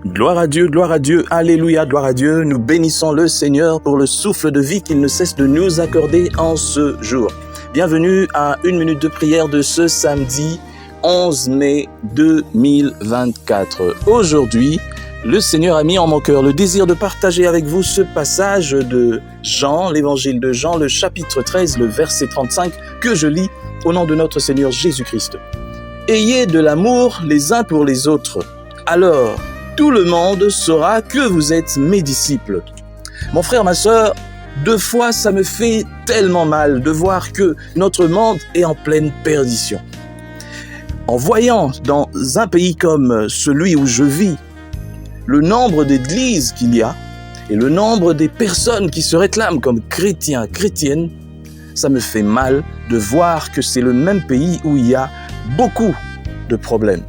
Gloire à Dieu, alléluia, gloire à Dieu. Nous bénissons le Seigneur pour le souffle de vie qu'il ne cesse de nous accorder en ce jour. Bienvenue à une minute de prière de ce samedi 11 mai 2024. Aujourd'hui, le Seigneur a mis en mon cœur le désir de partager avec vous ce passage de Jean, l'évangile de Jean, le chapitre 13, le verset 35, que je lis au nom de notre Seigneur Jésus-Christ. Ayez de l'amour les uns pour les autres. Alors, tout le monde saura que vous êtes mes disciples. Mon frère, ma sœur, deux fois, ça me fait tellement mal de voir que notre monde est en pleine perdition. En voyant dans un pays comme celui où je vis, le nombre d'églises qu'il y a et le nombre des personnes qui se réclament comme chrétiens, chrétiennes, ça me fait mal de voir que c'est le même pays où il y a beaucoup de problèmes,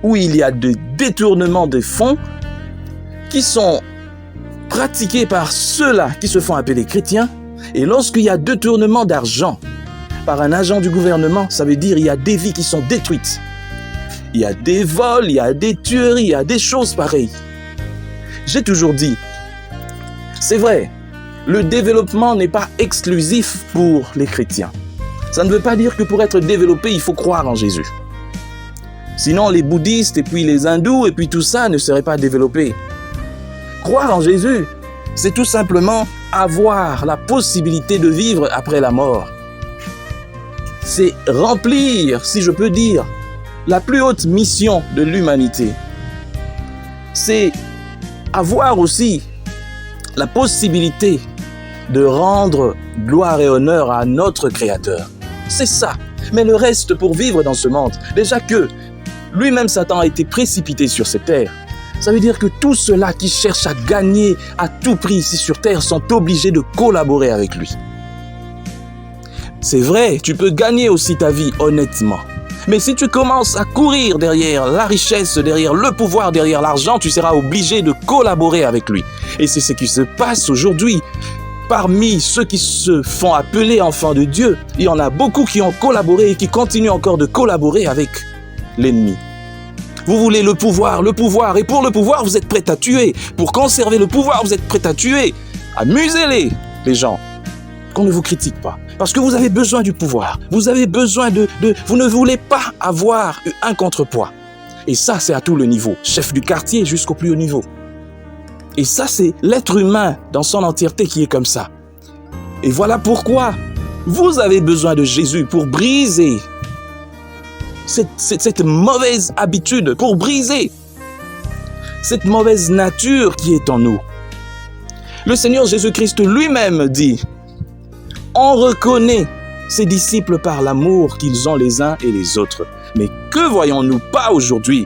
où il y a des détournements des fonds qui sont pratiqués par ceux-là qui se font appeler chrétiens. Et lorsqu'il y a détournement d'argent par un agent du gouvernement, ça veut dire qu'il y a des vies qui sont détruites. Il y a des vols, il y a des tueries, il y a des choses pareilles. J'ai toujours dit, c'est vrai, le développement n'est pas exclusif pour les chrétiens. Ça ne veut pas dire que pour être développé, il faut croire en Jésus. Sinon, les bouddhistes et puis les hindous et puis tout ça ne seraient pas développés. Croire en Jésus, c'est tout simplement avoir la possibilité de vivre après la mort. C'est remplir, si je peux dire, la plus haute mission de l'humanité. C'est avoir aussi la possibilité de rendre gloire et honneur à notre Créateur. C'est ça. Mais le reste pour vivre dans ce monde, déjà que lui-même Satan a été précipité sur cette terre, ça veut dire que tous ceux-là qui cherchent à gagner à tout prix ici sur terre sont obligés de collaborer avec lui. C'est vrai, tu peux gagner aussi ta vie honnêtement. Mais si tu commences à courir derrière la richesse, derrière le pouvoir, derrière l'argent, tu seras obligé de collaborer avec lui. Et c'est ce qui se passe aujourd'hui. Parmi ceux qui se font appeler enfants de Dieu, il y en a beaucoup qui ont collaboré et qui continuent encore de collaborer avec l'ennemi. Vous voulez le pouvoir, et pour le pouvoir, vous êtes prêts à tuer. Pour conserver le pouvoir, vous êtes prêts à tuer. Amusez-les gens, qu'on ne vous critique pas. Parce que vous avez besoin du pouvoir. Vous avez besoin vous ne voulez pas avoir un contrepoids. Et ça, c'est à tout le niveau. Chef du quartier jusqu'au plus haut niveau. Et ça, c'est l'être humain dans son entièreté qui est comme ça. Et voilà pourquoi vous avez besoin de Jésus pour briser cette mauvaise habitude, pour briser cette mauvaise nature qui est en nous. Le Seigneur Jésus-Christ lui-même dit, on reconnaît ses disciples par l'amour qu'ils ont les uns et les autres. Mais que voyons-nous pas aujourd'hui?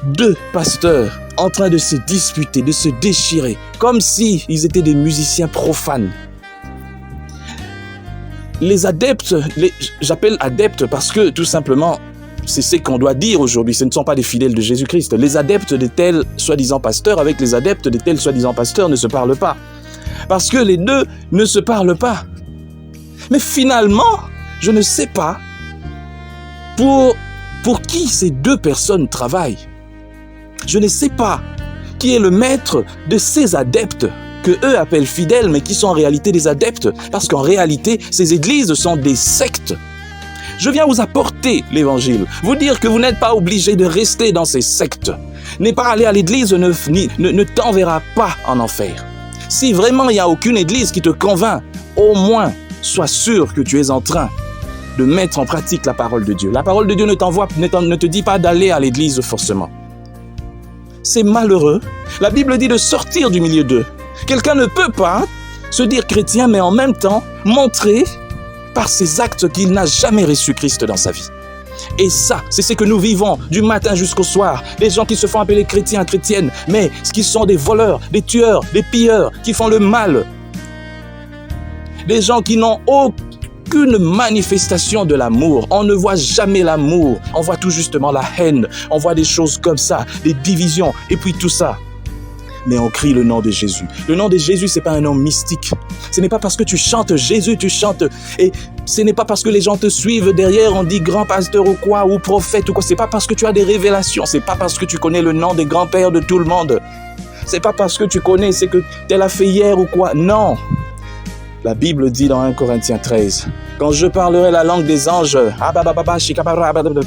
Deux pasteurs en train de se disputer, de se déchirer, comme s'ils étaient des musiciens profanes. Les adeptes, j'appelle adeptes parce que tout simplement, c'est ce qu'on doit dire aujourd'hui, ce ne sont pas des fidèles de Jésus-Christ. Les adeptes de tels soi-disant pasteurs avec les adeptes de tels soi-disant pasteurs ne se parlent pas. Parce que les deux ne se parlent pas. Mais finalement, je ne sais pas pour qui ces deux personnes travaillent. Je ne sais pas qui est le maître de ces adeptes que eux appellent fidèles, mais qui sont en réalité des adeptes, parce qu'en réalité, ces églises sont des sectes. Je viens vous apporter l'évangile, vous dire que vous n'êtes pas obligé de rester dans ces sectes. N'est pas aller à l'église ne t'enverra pas en enfer. Si vraiment il n'y a aucune église qui te convainc, au moins, sois sûr que tu es en train de mettre en pratique la parole de Dieu. La parole de Dieu ne te dit pas d'aller à l'église forcément. C'est malheureux. La Bible dit de sortir du milieu d'eux. Quelqu'un ne peut pas se dire chrétien, mais en même temps montrer par ses actes qu'il n'a jamais reçu Christ dans sa vie. Et ça, c'est ce que nous vivons du matin jusqu'au soir. Les gens qui se font appeler chrétiens, chrétiennes, mais qui sont des voleurs, des tueurs, des pilleurs, qui font le mal. Des gens qui n'ont aucune manifestation de l'amour. On ne voit jamais l'amour. On voit tout justement la haine. On voit des choses comme ça, des divisions, et puis tout ça. mais on crie le nom de Jésus. Le nom de Jésus, c'est pas un nom mystique. Ce n'est pas parce que tu chantes Jésus, tu chantes. Et ce n'est pas parce que les gens te suivent derrière, on dit grand pasteur ou quoi, ou prophète ou quoi. C'est pas parce que tu as des révélations. C'est pas parce que tu connais le nom des grands-pères de tout le monde. C'est pas parce que tu connais, c'est que tu l'as fait hier ou quoi. Non. La Bible dit dans 1 Corinthiens 13, quand je parlerai la langue des anges,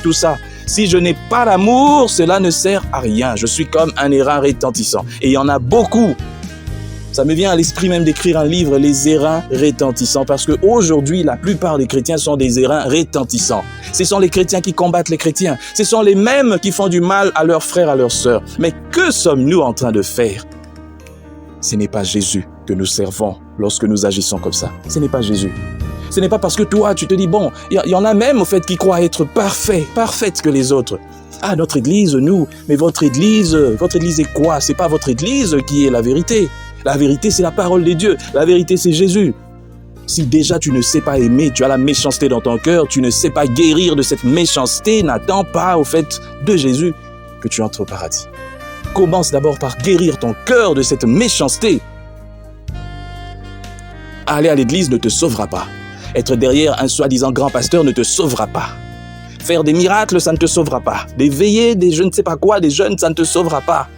tout ça, si je n'ai pas l'amour, cela ne sert à rien. Je suis comme un airain retentissant. Et il y en a beaucoup. Ça me vient à l'esprit même d'écrire un livre, Les airains retentissants, parce qu'aujourd'hui, la plupart des chrétiens sont des airains retentissants. Ce sont les chrétiens qui combattent les chrétiens. Ce sont les mêmes qui font du mal à leurs frères, à leurs sœurs. Mais que sommes-nous en train de faire? Ce n'est pas Jésus que nous servons lorsque nous agissons comme ça. Ce n'est pas Jésus. Ce n'est pas parce que toi, tu te dis, bon, il y en a même, au fait, qui croient être parfaite que les autres. Ah, notre église, nous, mais votre église est quoi? C'est pas votre église qui est la vérité. La vérité, c'est la parole de Dieu. La vérité, c'est Jésus. Si déjà tu ne sais pas aimer, tu as la méchanceté dans ton cœur, tu ne sais pas guérir de cette méchanceté, n'attends pas, au fait, de Jésus que tu entres au paradis. Commence d'abord par guérir ton cœur de cette méchanceté. Aller à l'église ne te sauvera pas. Être derrière un soi-disant grand pasteur ne te sauvera pas. Faire des miracles, ça ne te sauvera pas. Des veillées, des je ne sais pas quoi, des jeûnes, ça ne te sauvera pas.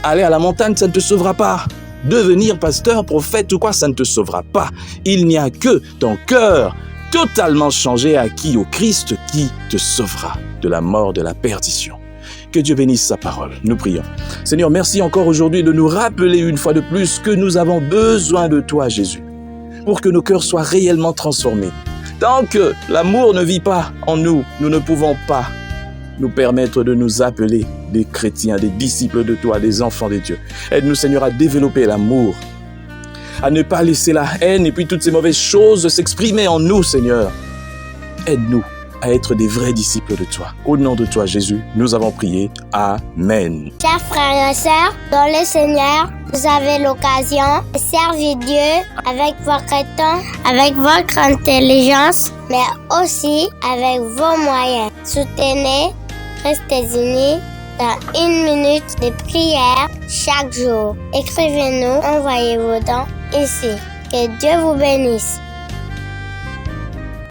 Aller à la montagne, ça ne te sauvera pas. Devenir pasteur, prophète ou quoi, ça ne te sauvera pas. Il n'y a que ton cœur totalement changé, acquis au Christ, qui te sauvera de la mort, de la perdition. Que Dieu bénisse sa parole. Nous prions. Seigneur, merci encore aujourd'hui de nous rappeler une fois de plus que nous avons besoin de toi, Jésus, pour que nos cœurs soient réellement transformés. Tant que l'amour ne vit pas en nous, nous ne pouvons pas nous permettre de nous appeler des chrétiens, des disciples de toi, des enfants de Dieu. Aide-nous, Seigneur, à développer l'amour, à ne pas laisser la haine et puis toutes ces mauvaises choses s'exprimer en nous, Seigneur. Aide-nous à être des vrais disciples de toi. Au nom de toi, Jésus, nous avons prié. Amen. Chers frères et sœurs, dans le Seigneur, vous avez l'occasion de servir Dieu avec votre temps, avec votre intelligence, mais aussi avec vos moyens. Soutenez, restez unis dans 1 minute de prière chaque jour. Écrivez-nous, envoyez vos dons ici. Que Dieu vous bénisse.